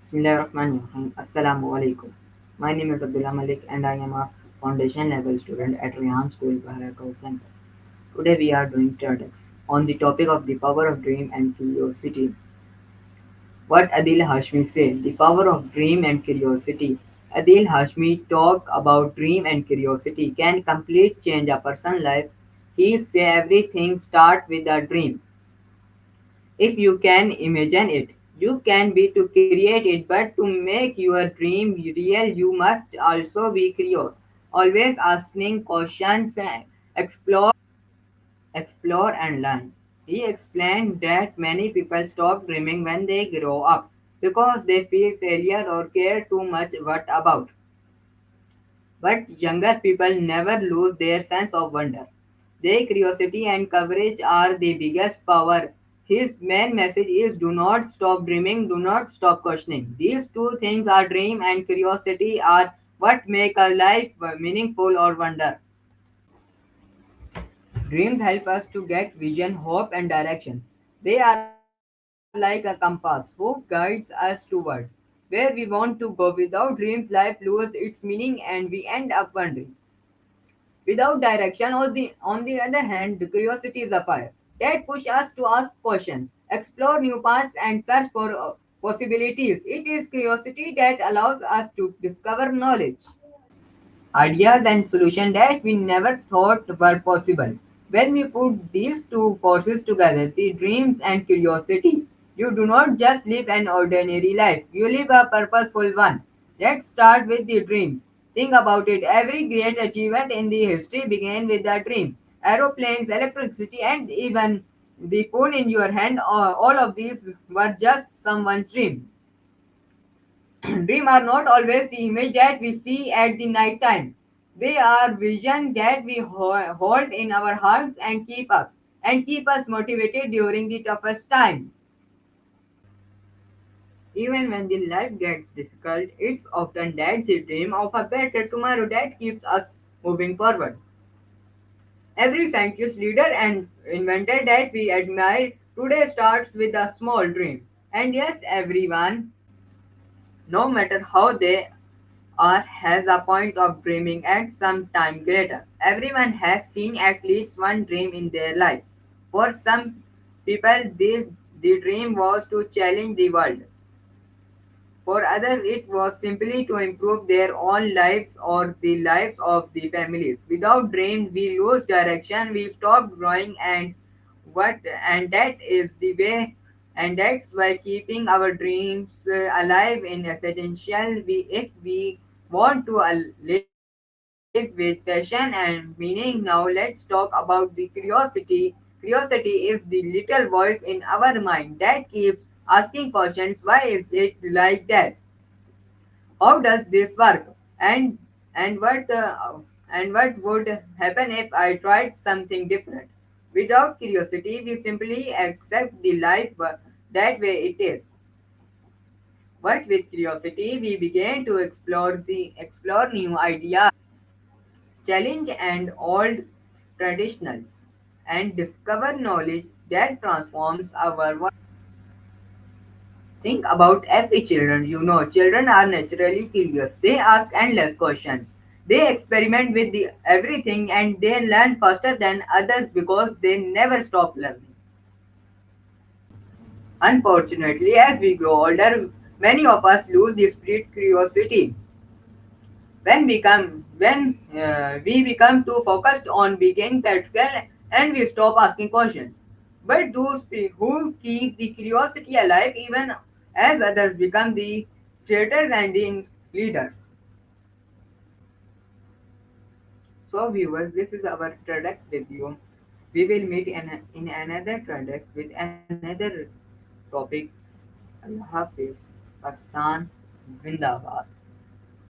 Bismillahirrahmanirrahim. Assalamu alaikum. My name is Abdullah Malik and I am a foundation level student at Rehan School, Baharagaon campus. Today we are doing TEDx on the topic of the power of dream and curiosity. What Adil Hashmi said, the power of dream and curiosity. Adil Hashmi talk about dream and curiosity can complete change a person's life. He say everything start with a dream. If you can imagine it, you can be to create it, but to make your dream real, you must also be curious. Always asking questions, explore and learn. He explained that many people stop dreaming when they grow up because they feel failure or care too much what about. But younger people never lose their sense of wonder. Their curiosity and courage are the biggest power. His main message is do not stop dreaming, do not stop questioning. These two things are dream and curiosity are what make a life meaningful or wonder. Dreams help us to get vision, hope, and direction. They are like a compass who guides us towards where we want to go. Without dreams, life loses its meaning and we end up wondering. Without direction, on the other hand, the curiosity is a fire that pushes us to ask questions, explore new paths, and search for possibilities. It is curiosity that allows us to discover knowledge, ideas, and solutions that we never thought were possible. When we put these two forces together, the dreams and curiosity, you do not just live an ordinary life, you live a purposeful one. Let's start with the dreams. Think about it. Every great achievement in the history began with a dream. Aeroplanes, electricity, and even the phone in your hand, all of these were just someone's dream. Dreams are not always the image that we see at the night time. They are vision that we hold in our hearts and keep us motivated during the toughest time. Even when the life gets difficult, it's often that the dream of a better tomorrow that keeps us moving forward. Every scientist, leader, and inventor that we admire today starts with a small dream. And yes, everyone, no matter how they or has a point of dreaming at some time greater. Everyone has seen at least one dream in their life. For some people, the dream was to challenge the world. For others, it was simply to improve their own lives or the lives of the families. Without dreams, we lose direction, we stop growing, and that is the way, and that's why keeping our dreams alive in essential. If we want to live with passion and meaning, now let's talk about the curiosity. Curiosity is the little voice in our mind that keeps asking questions. Why is it like that? How does this work? And and what and what would happen if I tried something different? Without curiosity, we simply accept the life that way it is. But with curiosity, we begin to explore new ideas, challenge and old traditionals, and discover knowledge that transforms our world. Think about every children you know. Children are naturally curious. They ask endless questions. They experiment with everything and they learn faster than others because they never stop learning. Unfortunately, as we grow older, many of us lose the spirit curiosity. When we become too focused on being practical and we stop asking questions. But those who keep the curiosity alive even as others become the creators and the leaders. So viewers, this is our TEDx review. We will meet in another TEDx with another topic. Allah Hafiz. Pakistan Zindabad.